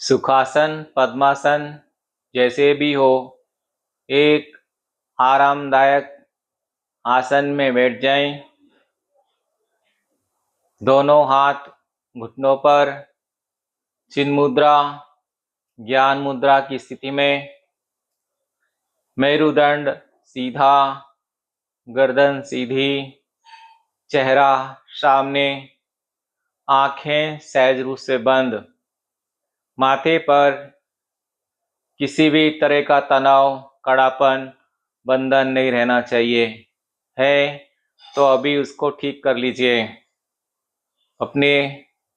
सुखासन पद्मासन जैसे भी हो, एक आरामदायक आसन में बैठ जाएं। दोनों हाथ घुटनों पर, चिन्ह मुद्रा ज्ञान मुद्रा की स्थिति में, मेरुदंड सीधा, गर्दन सीधी, चेहरा सामने, आंखें सहज रूप से बंद। माथे पर किसी भी तरह का तनाव, कड़ापन, बंधन नहीं रहना चाहिए। है तो अभी उसको ठीक कर लीजिए। अपने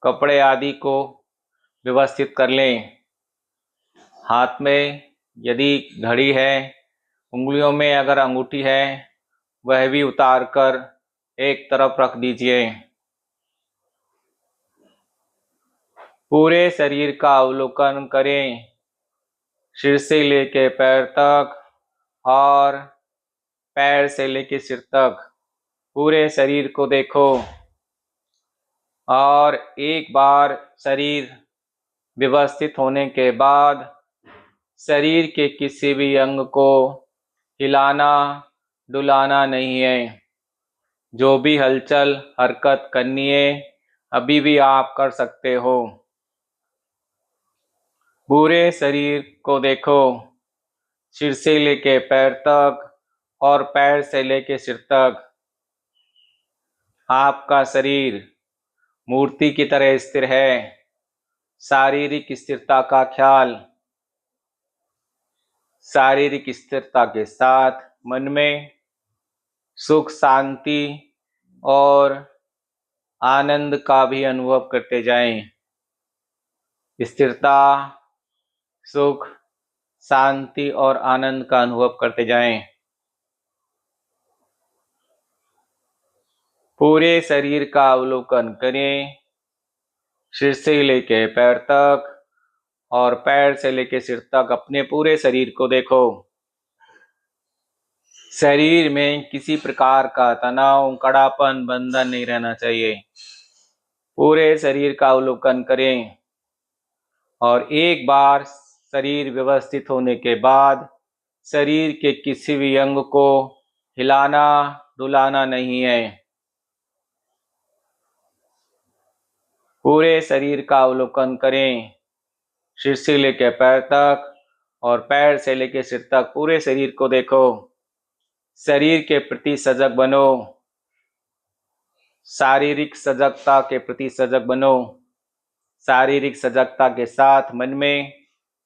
कपड़े आदि को व्यवस्थित कर लें। हाथ में यदि घड़ी है, उंगलियों में अगर अंगूठी है, वह भी उतार कर एक तरफ रख दीजिए। पूरे शरीर का अवलोकन करें, सिर से लेकर पैर तक और पैर से लेकर सिर तक। पूरे शरीर को देखो और एक बार शरीर व्यवस्थित होने के बाद शरीर के किसी भी अंग को हिलाना डुलाना नहीं है। जो भी हलचल हरकत करनी है अभी भी आप कर सकते हो। पूरे शरीर को देखो, सिर से लेके पैर तक और पैर से लेके सिर तक। आपका शरीर मूर्ति की तरह स्थिर है। शारीरिक स्थिरता का ख्याल। शारीरिक स्थिरता के साथ मन में सुख शांति और आनंद का भी अनुभव करते जाएं। स्थिरता, सुख, शांति और आनंद का अनुभव करते जाएं। पूरे शरीर का अवलोकन करें, सिर से लेके पैर तक और पैर से लेके सिर तक। अपने पूरे शरीर को देखो। शरीर में किसी प्रकार का तनाव, कड़ापन, बंधन नहीं रहना चाहिए। पूरे शरीर का अवलोकन करें और एक बार शरीर व्यवस्थित होने के बाद शरीर के किसी भी अंग को हिलाना डुलाना नहीं है। पूरे शरीर का अवलोकन करें, सिर से लेकर पैर तक और पैर से लेकर सिर तक। पूरे शरीर को देखो। शरीर के प्रति सजग बनो। शारीरिक सजगता के प्रति सजग बनो। शारीरिक सजगता के साथ मन में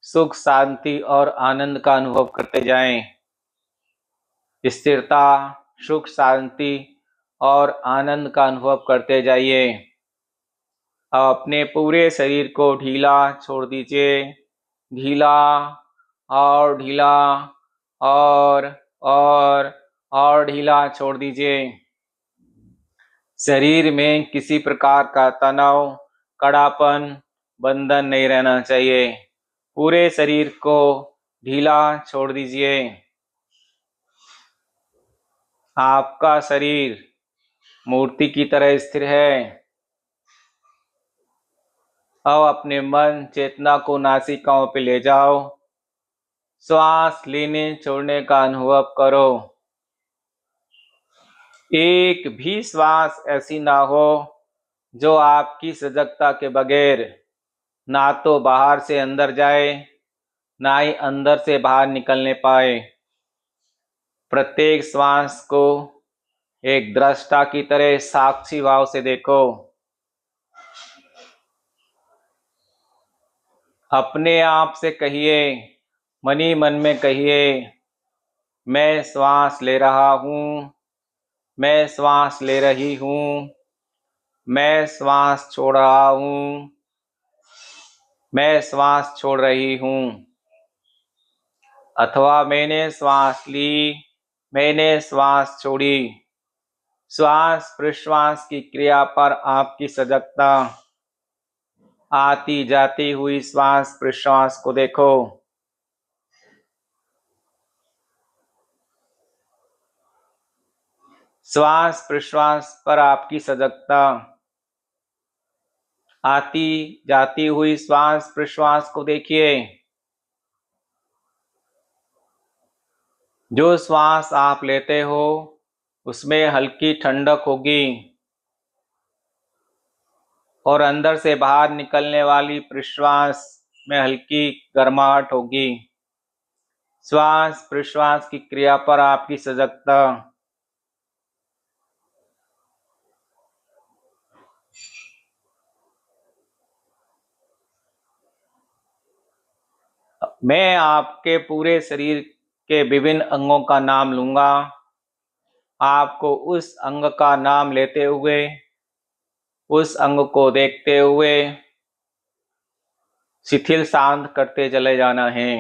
सुख शांति और आनंद का अनुभव करते जाएं। स्थिरता, सुख शांति और आनंद का अनुभव करते जाइए। अपने पूरे शरीर को ढीला छोड़ दीजिए। ढीला और ढीला और और ढीला छोड़ दीजिए। शरीर में किसी प्रकार का तनाव, कड़ापन, बंधन नहीं रहना चाहिए। पूरे शरीर को ढीला छोड़ दीजिए। आपका शरीर मूर्ति की तरह स्थिर है। अब अपने मन चेतना को नासिकाओं पे ले जाओ। श्वास लेने छोड़ने का अनुभव करो। एक भी श्वास ऐसी ना हो जो आपकी सजगता के बगैर ना तो बाहर से अंदर जाए, ना ही अंदर से बाहर निकलने पाए। प्रत्येक श्वास को एक दृष्टा की तरह साक्षी भाव से देखो। अपने आप से कहिए, मन ही मन में कहिए, मैं श्वास ले रहा हूँ, मैं श्वास ले रही हूँ, मैं श्वास छोड़ रहा हूँ, मैं श्वास छोड़ रही हूँ। अथवा मैंने श्वास ली, मैंने श्वास छोड़ी। श्वास प्रश्वास की क्रिया पर आपकी सजगता। आती जाती हुई श्वास प्रश्वास को देखो। श्वास प्रश्वास पर आपकी सजगता। आती जाती हुई श्वास प्रश्वास को देखिए। जो श्वास आप लेते हो उसमें हल्की ठंडक होगी और अंदर से बाहर निकलने वाली प्रश्वास में हल्की गर्माहट होगी। श्वास प्रश्वास की क्रिया पर आपकी सजगता। मैं आपके पूरे शरीर के विभिन्न अंगों का नाम लूंगा। आपको उस अंग का नाम लेते हुए, उस अंग को देखते हुए शिथिल शांत करते चले जाना है।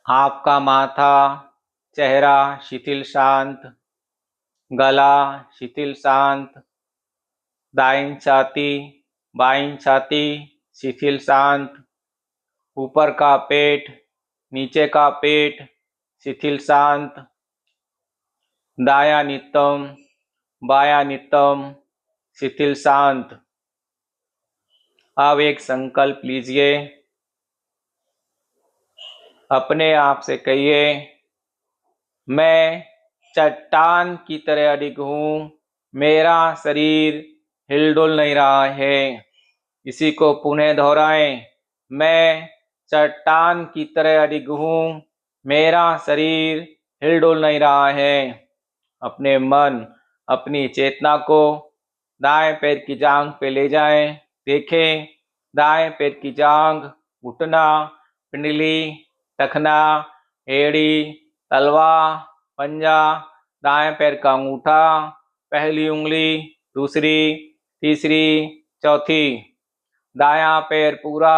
आपका माथा, चेहरा शिथिल शांत, गला शिथिल शांत, दाईं छाती, बाईं छाती शिथिल शांत, ऊपर का पेट, नीचे का पेट शिथिल शांत, दाया नितंब, बाया नितंब शिथिल शांत। अब एक संकल्प लीजिए, अपने आप से कहिए, मैं चट्टान की तरह अडिग हूं, मेरा शरीर हिलडुल नहीं रहा है। इसी को पुनः दोहराएं, मैं चट्टान की तरह अडिग हूं, मेरा शरीर हिलडुल नहीं रहा है। अपने मन, अपनी चेतना को दाएं पैर की जांघ पे ले जाएं। देखें, दाएं पैर की जांघ, घुटना, पिंडली, टखना, एड़ी, तलवा, पंजा, दाएं पैर का अंगूठा, पहली उंगली, दूसरी, तीसरी, चौथी, दायां पैर पूरा,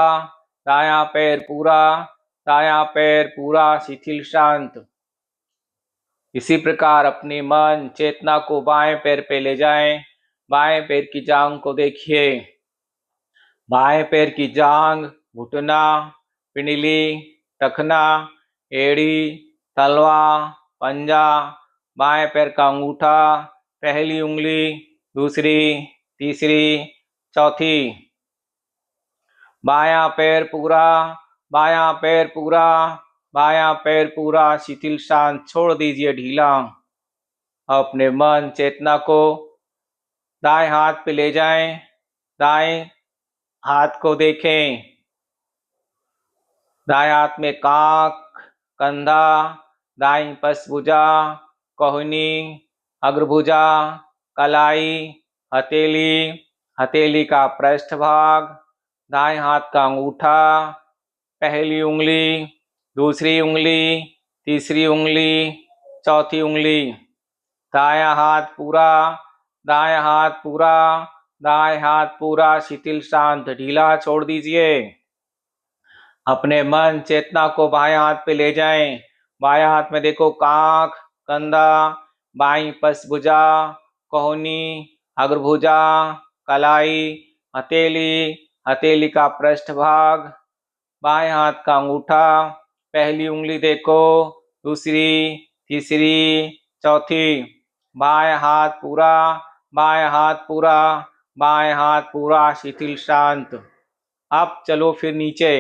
दायां पैर पूरा, दायां पैर पूरा शिथिल शांत। इसी प्रकार अपनी मन चेतना को बाएं पैर पे ले जाएं। बाएं पैर की जांघ को देखिए, बाएं पैर की जांघ, घुटना, पिंडली, टखना, एड़ी, तलवा, पंजा, बाएं पैर का अंगूठा, पहली उंगली, दूसरी, तीसरी, चौथी, बायां पैर पूरा, बायां पैर पूरा, बायां पैर पूरा शिथिल शांत। छोड़ दीजिए ढीला। अपने मन चेतना को दाएं हाथ पे ले जाएं। दाएं हाथ को देखें, दाएं हाथ में कांख, कंधा, दाईं पसभुजा, कोहनी, अग्रभुजा, कलाई, हथेली, हथेली का पृष्ठ भाग, दाएं हाथ का अंगूठा, पहली उंगली, दूसरी उंगली, तीसरी उंगली, चौथी उंगली, दायां हाथ पूरा, दायां हाथ पूरा, दाएं हाथ पूरा शिथिल शांत। ढीला छोड़ दीजिए। अपने मन चेतना को बाएं हाथ पे ले जाएं। बाएं हाथ में देखो कांख, कंधा, बाईं पसभुजा, कोहनी, अग्रभुजा, कलाई, हथेली, हथेली का पृष्ठ भाग, बाएं हाथ का अंगूठा, पहली उंगली देखो, दूसरी, तीसरी, चौथी, बाएं हाथ पूरा, बाएं हाथ पूरा, बाएं हाथ पूरा शिथिल शांत। अब चलो फिर नीचे,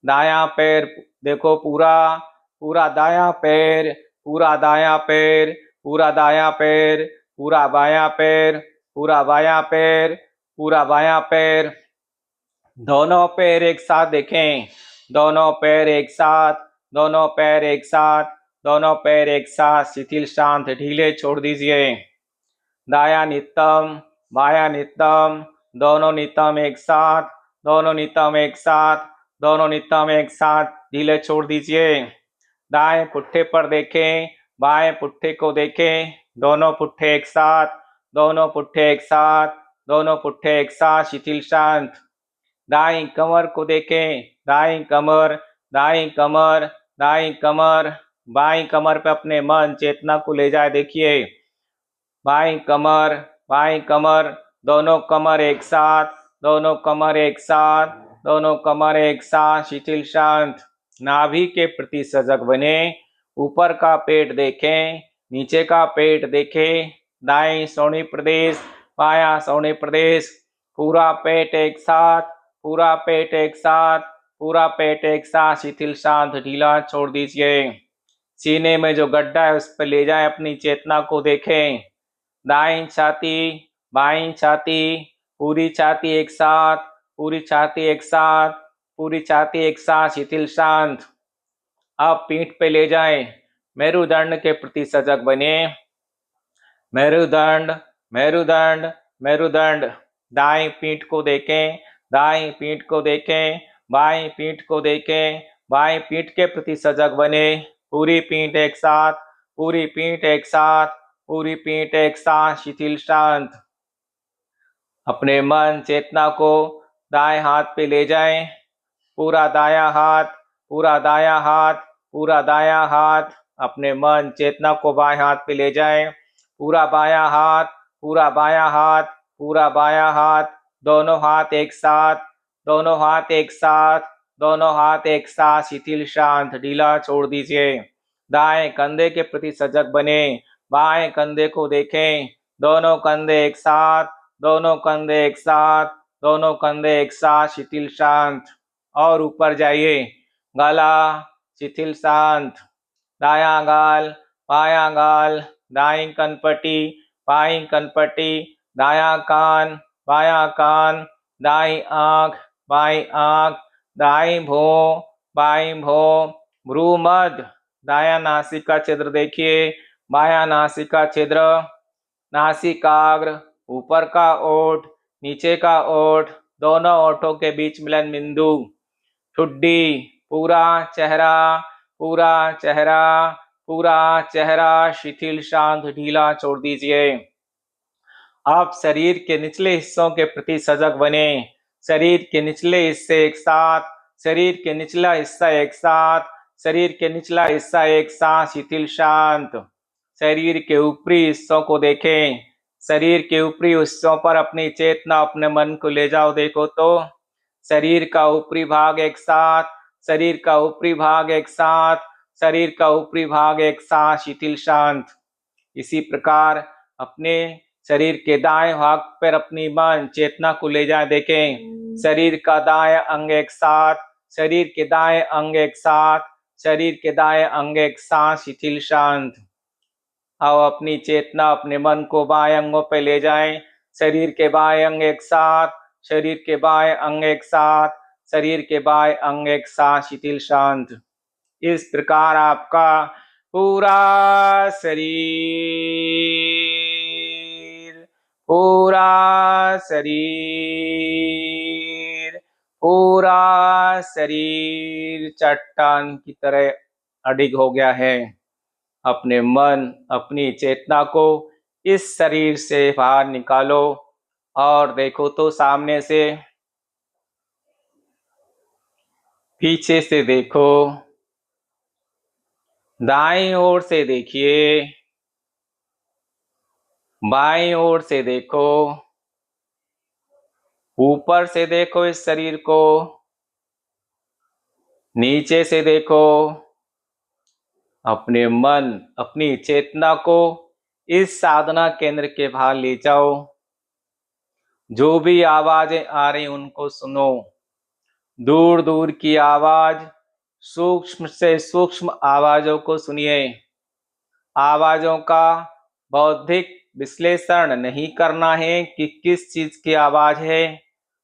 दायां पैर देखो पूरा, पूरा दायां पैर, पूरा दायां पैर, पूरा दायां पैर, पूरा बायां पैर, पूरा बायां पैर, पूरा बायां पैर। दोनों पैर एक साथ देखें, दोनों पैर एक साथ, दोनों पैर एक साथ, दोनों पैर एक साथ शिथिल शांत। ढीले छोड़ दीजिए। दाया नितंब, बाया नितंब, दोनों नितंब एक साथ, दोनों नितंब एक साथ, दोनों नितंब एक साथ। ढीले छोड़ दीजिए। दाएं पुट्ठे पर देखें, बाएं पुट्ठे को देखें, दोनों पुट्ठे एक साथ, दोनों पुट्ठे एक साथ, दोनों पुट्ठे एक साथ शिथिल शांत। दाईं कमर को देखें, दाईं कमर, दाईं कमर, दाईं कमर, बाईं कमर पे अपने मन चेतना को ले जाए। देखिए, बाईं कमर, बाईं कमर, दोनों कमर एक साथ, दोनों कमर एक साथ, दोनों कमर एक साथ शिथिल शांत। नाभि के प्रति सजग बने। ऊपर का पेट देखें, नीचे का पेट देखें, दाईं श्रोणि प्रदेश, बायां श्रोणि प्रदेश, पूरा पेट एक साथ, पूरा पेट एक साथ, पूरा पेट एक साथ, शिथिल शांत ढीला छोड़ दीजिए। सीने में जो गड्ढा है उस पर ले जाएं, अपनी चेतना को देखें। दाईं छाती, बाईं छाती, पूरी छाती एक साथ, पूरी छाती एक साथ, पूरी छाती एक साथ, शिथिल शांत। आप पीठ पे ले जाएं, मेरुदंड के प्रति सजग बने। मेरुदंड, मेरुदंड, मेरुदंड। दाईं पीठ को देखें, दाईं पीठ को देखें, बाईं पीठ को देखें, बाईं पीठ के प्रति सजग बने। पूरी पीठ एक साथ, पूरी पीठ एक साथ, पूरी पीठ एक साथ, शिथिल शांत। अपने मन चेतना को दाएं हाथ पे ले जाएं। पूरा दायां हाथ, पूरा दायां हाथ, पूरा दायां हाथ। अपने मन चेतना को बाएं हाथ पे ले जाएं। पूरा बायां हाथ, पूरा बायां हाथ, पूरा बायां हाथ। दोनों हाथ एक साथ, दोनों हाथ एक साथ, दोनों हाथ एक साथ, शिथिल शांत ढीला छोड़ दीजिए। दाएं कंधे के प्रति सजग बने। बाएं कंधे को देखें, दोनों कंधे एक साथ, दोनों कंधे एक साथ, दोनों कंधे एक साथ, शिथिल शांत। और ऊपर जाइए। गला शिथिल शांत। दायां गाल, बायां गाल, दाईं कनपट्टी, बाईं कनपट्टी, दायां कान, बायां कान, दाईं आंख, बाईं आंख, दाईं भौं, बाईं भौं, भ्रू मध्य, दायां नासिका छिद्र देखिए, बायां नासिका छिद्र, नासिकाग्र, ऊपर का ओठ, नीचे का ओठ, दोनों ओठों के बीच मिलन बिंदु। ठुड्डी, पूरा चेहरा, पूरा चेहरा, पूरा चेहरा, शिथिल शांत ढीला छोड़ दीजिए। आप शरीर के निचले हिस्सों के प्रति सजग बने। शरीर के निचले हिस्से एक साथ, शरीर के निचला हिस्सा एक साथ, शरीर के निचला हिस्सा एक साथ, शिथिल शांत। शरीर के ऊपरी हिस्सों को देखें। शरीर के ऊपरी हिस्सों पर अपनी चेतना, अपने मन को ले जाओ। देखो तो शरीर का ऊपरी भाग एक साथ, शरीर का ऊपरी भाग एक साथ, शरीर का ऊपरी भाग एक साथ, शिथिल शांत। इसी प्रकार अपने शरीर के दाएं भाग पर अपनी मन चेतना को ले जाए। देखें शरीर का दाएं अंग एक साथ, शरीर के दाएं अंग एक साथ, शरीर के दाएं अंग एक साथ, शिथिल शांत। आओ अपनी चेतना, अपने मन को बाएं अंगों पे ले जाएं। शरीर के बाएं अंग एक साथ, शरीर के बाएं अंग एक साथ, शरीर के बाएं अंग एक साथ, शिथिल शांत। इस प्रकार आपका पूरा शरीर, पूरा शरीर, पूरा शरीर चट्टान की तरह अडिग हो गया है। अपने मन, अपनी चेतना को इस शरीर से बाहर निकालो और देखो तो सामने से, पीछे से देखो, दाईं ओर से देखिए, बाईं ओर से देखो, ऊपर से देखो इस शरीर को, नीचे से देखो। अपने मन, अपनी चेतना को इस साधना केंद्र के बाहर ले जाओ। जो भी आवाजें आ रही उनको सुनो। दूर दूर की आवाज, सूक्ष्म से सूक्ष्म आवाजों को सुनिए। आवाजों का बौद्धिक विश्लेषण नहीं करना है कि किस चीज की आवाज है,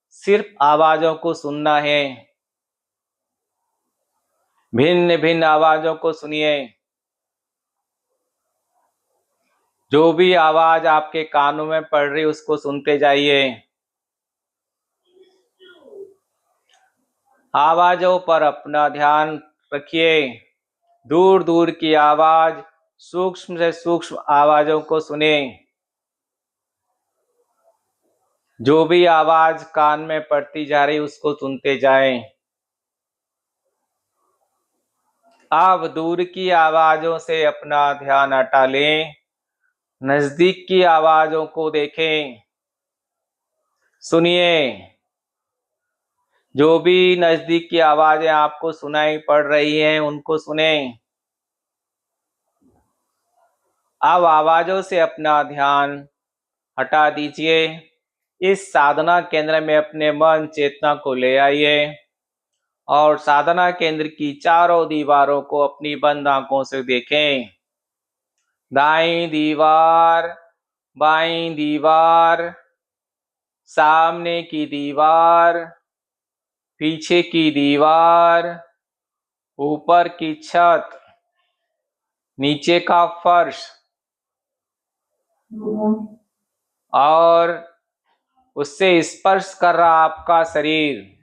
सिर्फ आवाजों को सुनना है। भिन्न भिन्न आवाजों को सुनिए। जो भी आवाज आपके कानों में पड़ रही उसको सुनते जाइए। आवाजों पर अपना ध्यान रखिए। दूर दूर की आवाज, सूक्ष्म से सूक्ष्म आवाजों को सुने। जो भी आवाज कान में पड़ती जा रही उसको सुनते जाएं। आप दूर की आवाजों से अपना ध्यान हटा लें। नजदीक की आवाजों को देखें, सुनिए। जो भी नजदीक की आवाजें आपको सुनाई पड़ रही हैं उनको सुने। अब आवाजों से अपना ध्यान हटा दीजिए। इस साधना केंद्र में अपने मन चेतना को ले आइए और साधना केंद्र की चारों दीवारों को अपनी बंद आंखों से देखें। दाईं दीवार, बाईं दीवार, सामने की दीवार, पीछे की दीवार, ऊपर की छत, नीचे का फर्श और उससे स्पर्श कर रहा आपका शरीर।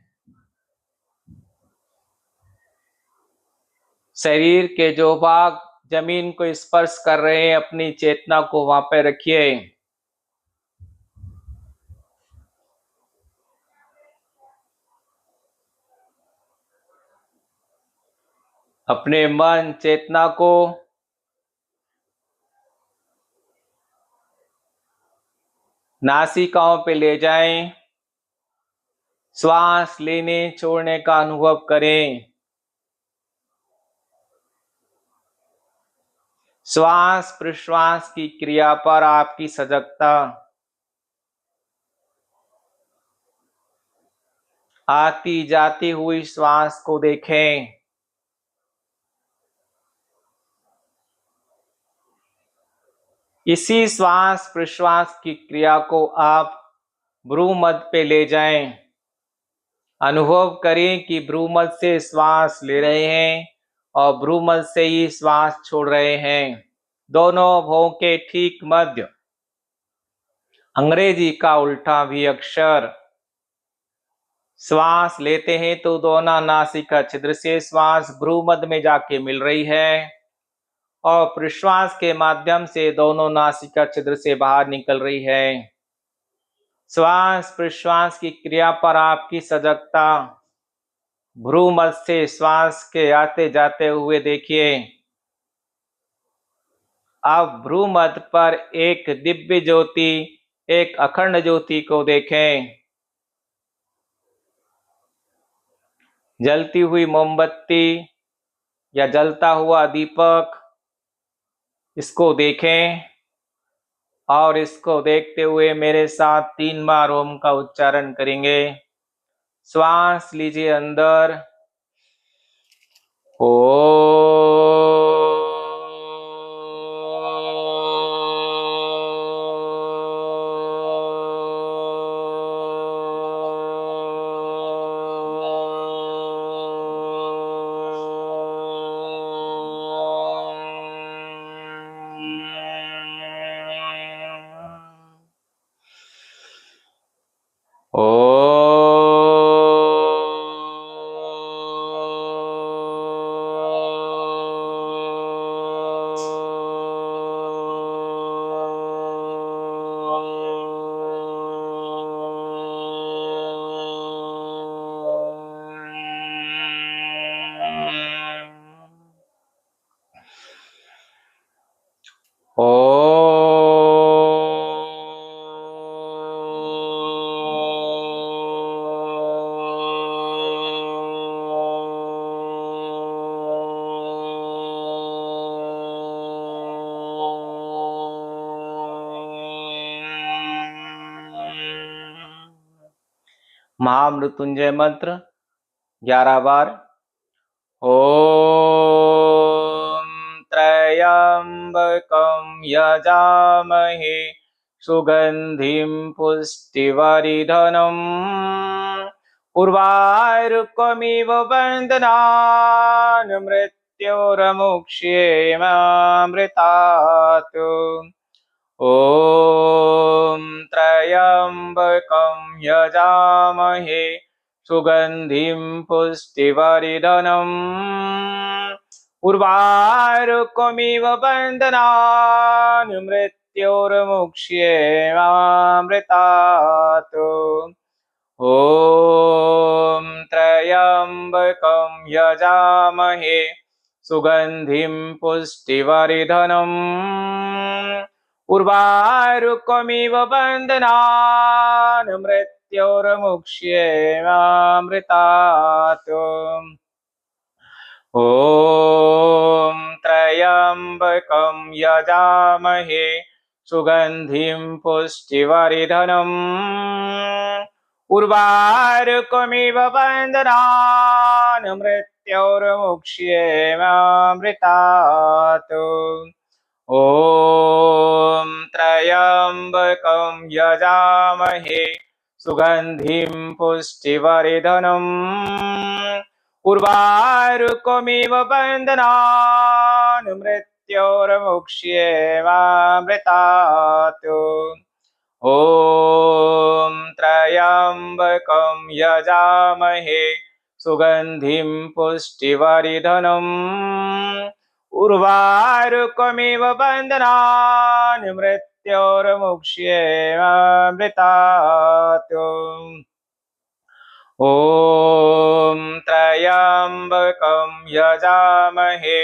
शरीर के जो भाग जमीन को स्पर्श कर रहे हैं, अपनी चेतना को वहां पे रखिए। अपने मन चेतना को नासिकाओं पे ले जाएं। श्वास लेने छोड़ने का अनुभव करें। श्वास प्रश्वास की क्रिया पर आपकी सजगता। आती जाती हुई श्वास को देखें। इसी श्वास प्रश्वास की क्रिया को आप भ्रूमध्य पे ले जाएं। अनुभव करें कि भ्रूमध्य से श्वास ले रहे हैं और भ्रूमध्य से ही श्वास छोड़ रहे हैं। दोनों भौं के ठीक मध्य। अंग्रेजी का उल्टा भी अक्षर। श्वास लेते हैं तो दोनों नासिका छिद्र से श्वास भ्रूमध्य में जाके मिल रही है और प्रश्वास के माध्यम से दोनों नासिका छिद्र से बाहर निकल रही है। श्वास प्रश्वास की क्रिया पर आपकी सजगता। भ्रूमध्य से श्वास के आते जाते हुए देखिए। अब भ्रूमध्य पर एक दिव्य ज्योति, एक अखंड ज्योति को देखें। जलती हुई मोमबत्ती या जलता हुआ दीपक, इसको देखें और इसको देखते हुए मेरे साथ 3 बार ओम का उच्चारण करेंगे। श्वास लीजिए अंदर। ओ महामृत्युंजय मंत्र 11 बार। ओम त्र्यंबकं यजामहे सुगंधिं पुष्टिवर्धनम् उर्वारुकमिव बन्धनान् मृत्योर्मुक्ष्येमामृतात्। ओम त्र्यंबकं यजामहे सुगंधिं पुष्टिवर्धनम् उर्वारुकमिव बन्धनान् मृत्योर्मुक्ष्येमामृतात्। ओम त्र्यंबकं यजामहे सुगंधिं पुष्टिवर्धनम् उर्वारुकमिव बन्धनान् मृत्योर्मुक्ष्येमामृतात्। ओम त्र्यंबकं यजामहे सुगन्धिं पुष्टिवर्धनम् उर्वारुकमिव बन्धनान् मृत्योर्मुक्ष्येमामृतात् ॐ त्र्यम्बकं यजामहे सुगन्धिं पुष्टिवर्धनम् उर्वारुकमिव बन्धनान् मृत्योर्मुक्ष्येमामृतात् ॐ त्र्यम्बकं यजामहे सुगन्धिं पुष्टिवर्धनम् उर्वारुकमिव बन्धनान् मृत्योर्मुक्ष्येमामृतात् ॐ त्र्यम्बकं यजामहे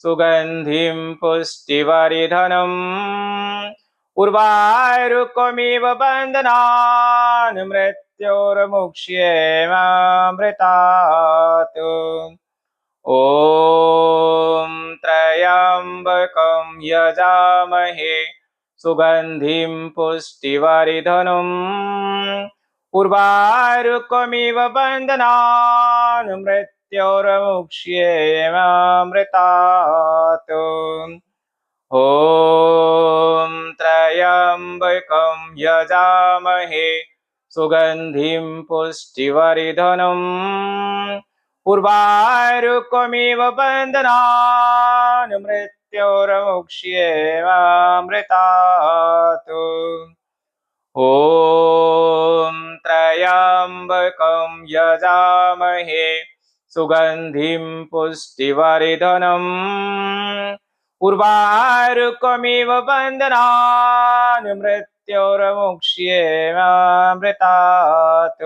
सुगन्धिं पुष्टिवर्धनम् उर्वारुकमिव बन्धनान् मृत्योर्मुक्ष्येमामृतात् ॐ त्र्यम्बकं यजामहे सुगन्धिं पुष्टिवर्धनम् उर्वारुकमिव बन्धनान् मृत्योर्मुक्ष्येमामृतात् ॐ त्र्यम्बकं यजामहे सुगन्धिं पुष्टिवर्धनम् उर्वारुकमिव बन्धनान् मृत्योर्मुक्ष्येमामृतात् ॐ त्र्यम्बकं यजामहे सुगन्धिं पुष्टिवर्धनम् उर्वारुकमिव बन्धनान् मृत्योर्मुक्ष्येमामृतात्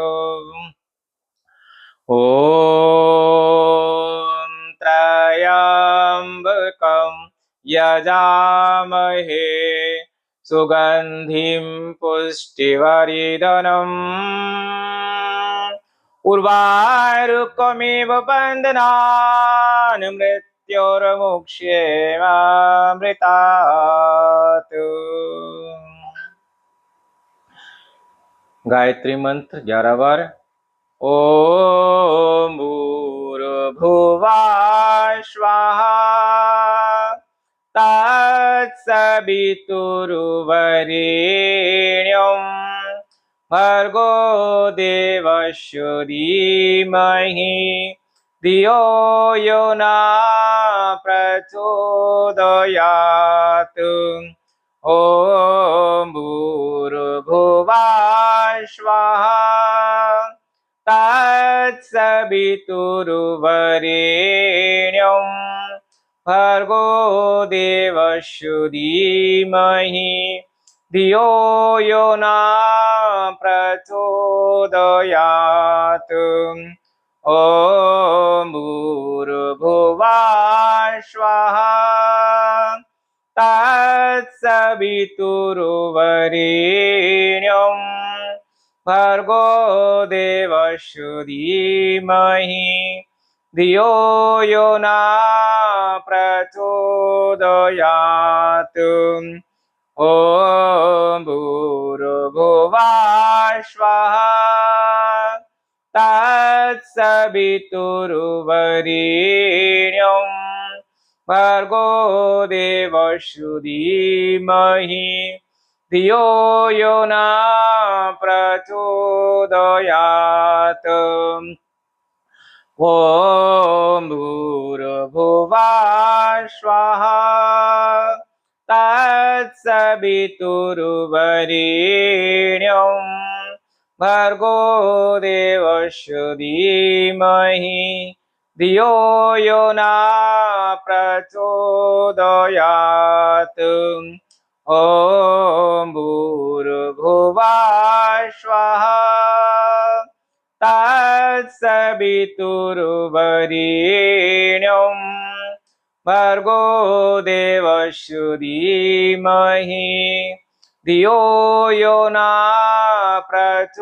ॐ त्र्यम्बकं यजामहे सुगन्धिं पुष्टिवर्धनम् उर्वारुकमिव बन्धनान् मृत्योर्मुक्ष्येमामृतात्। गायत्री मंत्र 11 बार। ॐ भूर्भुवः स्वः तत्सवितुर्वरेण्यं भर्गो देवस्य धीमहि धियो यो न प्रचोदयात्। ॐ भूर्भुवः स्वः तत्सवितुर्वरेण्यं भर्गो देवस्य धीमहि धियो यो न प्रचोदयात्। ॐ भूर्भुवः स्वः तत्सवितुर्वरेण्यं भर्गो देवस्य धीमहि धियो यो न प्रचोदयात्। ॐ भूर्भुवः स्वः तत्सवितुर्वरेण्यं भर्गो देवस्य धीमहि धियो यो न प्रचोदयात्। ॐ भूर्भुवः स्वः तत्सवितुर्वरेण्यं भर्गो देवस्य धीमहि धियो यो न प्रचोदयात्। ॐ भूर्भुवः स्वः तत्सवितुर्वरेण्यं भर्गो देवस्य धीमहि धियो यो न प्रचोदयात्।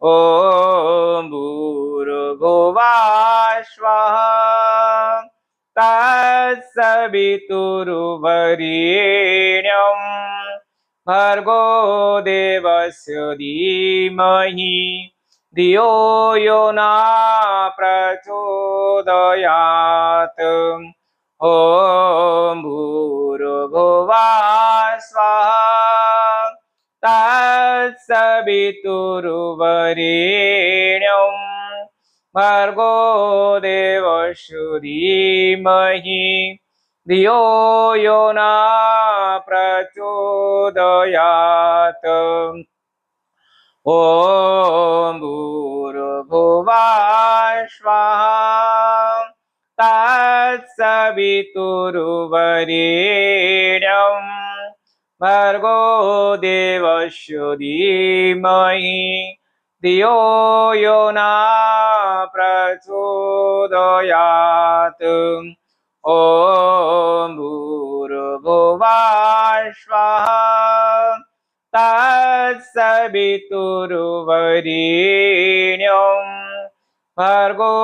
ॐ भूर्भुवः स्वः तत्सवितुर्वरेण्यं तत्सवितुर्वरेण्यं भर्गो देवस्य धीमहि धियो यो न प्रचोदयात्। ॐ भूर्भुवः स्वः तत्सवितुर्वरेण्यं भर्गो देवस्य धीमहि धियो यो न प्रचोदयात्। ॐ भूर्भुवः स्वः तत्सवितुर्वरेण्यं भर्गो देवस्य धीमहि धियो यो न प्रचोदयात्। ॐ भूर्भुवः स्वः तत्सवितुर्वरेण्यं भर्गो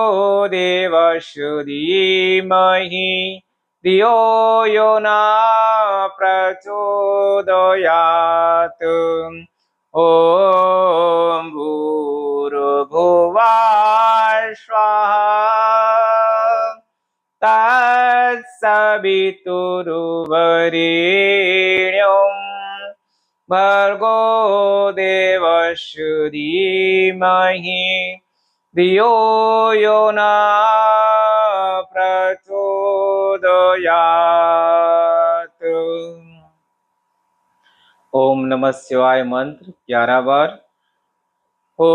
देवस्य धीमहि धियो यो न प्रचोदयात्। ॐ भूर्भुवः स्वः तत्सवितुर्वरेण्यं भर्गो देवस्य धीमहि धियो यो न प्रचोदयात्। ओम नमः शिवाय मंत्र 11 बार। ओम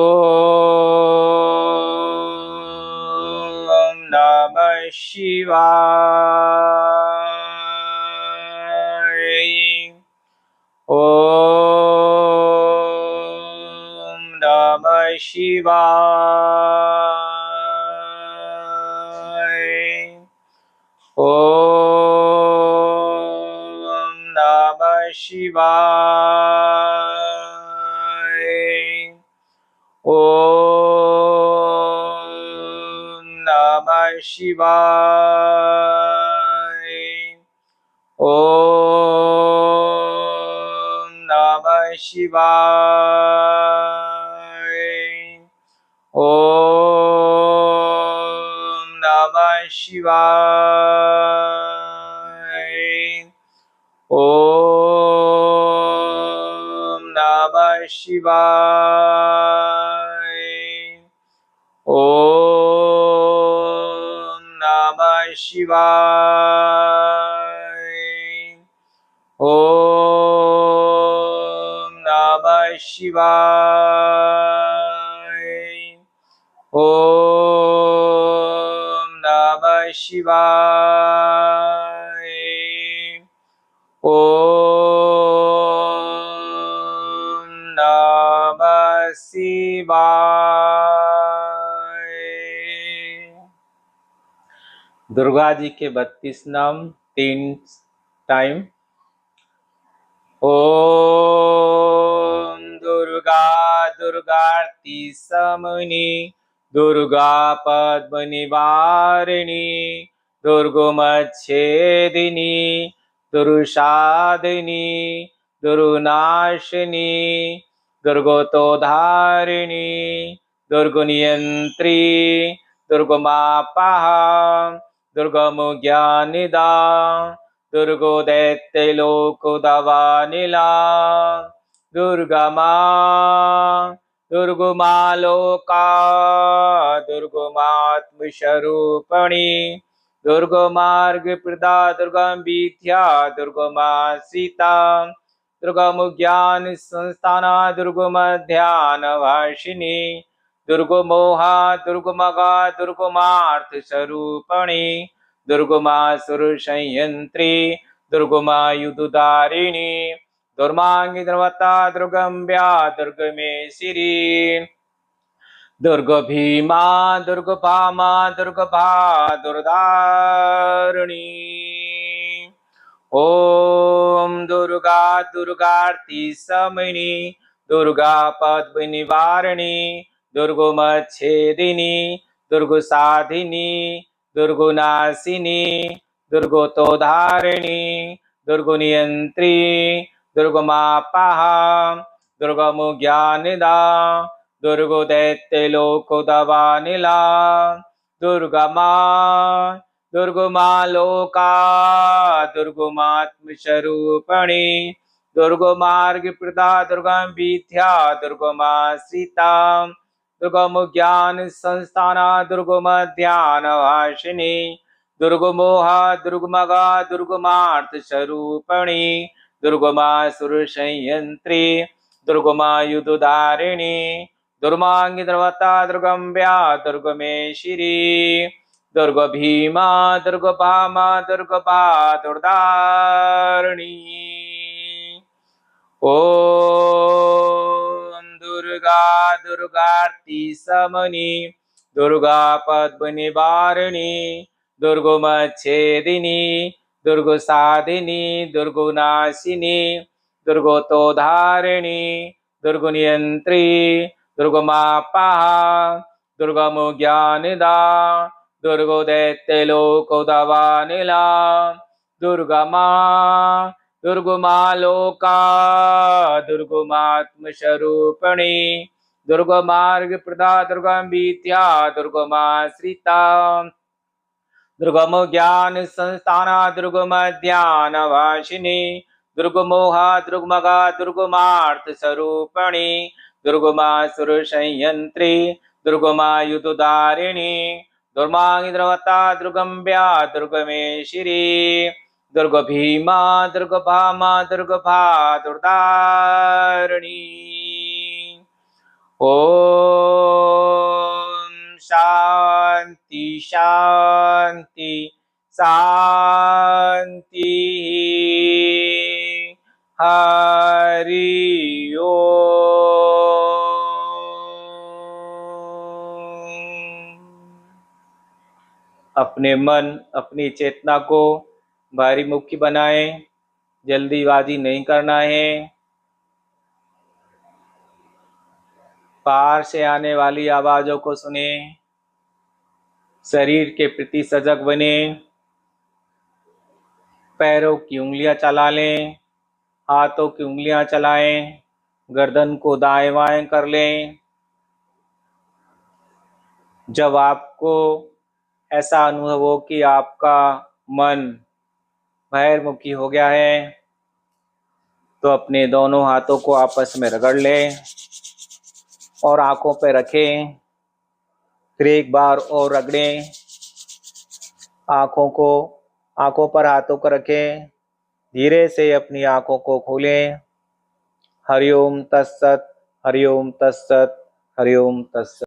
नमः शिवाय। ओम नमः शिवाय। ओम नमः शिवाय। ओम नमः शिवाय। ओम नमः शिवाय। ओम नमः शिवाय। ओम नमः शिवाय। ओम नमः शिवाय। ओम नमः शिवाय। ओम नमः शिवाय। ओम नमः शिवाय। दुर्गा जी के 32 नाम 3 टाइम। ओम दुर्गा दुर्गार्ति समनी दुर्गा पद्मनिवारिणी दुर्गमच्छेदिनी दुरुषादिनी दुरुनाशिनी दुर्गोतोधारिणी दुर्गनियंत्री दुर्गमापाः दुर्गमुज्ञानिदा दुर्गो दैत्यलोकोदवानिला दुर्गमा दुर्गमालोका दुर्गमात्मस्वरूपिणी दुर्गमार्गप्रदा दुर्गमविद्या दुर्गमा सीता दुर्गमज्ञान संस्थाना दुर्गमध्यानभाषिणी दुर्गमोहा दुर्गमगा दुर्गमार्थस्वरूपिणी दुर्गमासुरसंयंत्री दुर्गमायुधधारिणी दुर्मांगी द्रवता दुर्गम्या दुर्गमेशिरी दुर्ग भीमा दुर्ग भामा दुर्ग दुर्धारिणी। ओम दुर्गा दुर्गार्ति समनी दुर्गा पद्मनिवारिणी दुर्गमच्छेदिनी दुर्गसाधिनी दुर्गुनाशिनी दुर्गोतोधारिणी दुर्गुनियंत्री दुर्गमापाहा दुर्गमुज्ञानिदा दुर्गो दैत्यलोकोदवानिला दुर्गमा दुर्गमालोका दुर्गमात्मस्वरूपिणी दुर्गमार्गप्रदा दुर्गम विद्या दुर्गमाश्रिता दुर्गम ज्ञान संस्थाना दुर्गम ध्यान भाषिणी दुर्गमोहा दुर्गमगा दुर्गमार्थ स्वरूपिणी दुर्गमासुर संयंत्री दुर्गमायुधधारिणी दुर्मांगी द्रवता दुर्गम्या दुर्गमेश्वरी दुर्ग भीमा दुर्ग भामा दुर्ग बहादुरदारिणी ओम दुर्गा दुर्गार्ति समनी दुर्गा पद्मनिवारिणी दुर्गमच्छेदिनी दुर्गसाधिनी दुर्गुनाशिनी दुर्गोतोधारिणी दुर्गुनियंत्री दुर्गमापाहा दुर्गमुज्ञानिदा दुर्गो दैत्यलोकोदवानिला दुर्गमा दुर्गमालोका दुर्गमात्मस्वरूपिणी दुर्गमार्गप्रदा दुर्गम विद्या दुर्गमाश्रिता दुर्गम ज्ञान संस्थाना दुर्गम ध्यान भाषिणी दुर्गमोहा दुर्गमगा दुर्गमार्थ स्वरूपिणी दुर्गमासुर संयंत्री दुर्गमायुधधारिणी दुर्मांगी द्रवता दुर्गम्या दुर्गमेश्वरी दुर्ग भीमा दुर्ग भामा दुर्ग बहादुरदारिणी ओम शांति शांति शांति हरि ओम। अपने मन अपनी चेतना को भारी मुक्ति बनाएं, जल्दीबाजी नहीं करना है। बाहर से आने वाली आवाजों को सुने, शरीर के प्रति सजग बने, पैरों की उंगलियां चला लें, हाथों की उंगलियां चलाएं, गर्दन को दाएं बाएं कर लें। जब आपको ऐसा अनुभव हो कि आपका मन बहिर्मुखी हो गया है, तो अपने दोनों हाथों को आपस में रगड़ लें और आंखों पर रखें। फिर एक बार और रगड़ें, आंखों पर हाथों को रखें, धीरे से अपनी आंखों को खोलें। हरिओम तत्सत, हरिओम तत्सत, हरिओम तत्सत।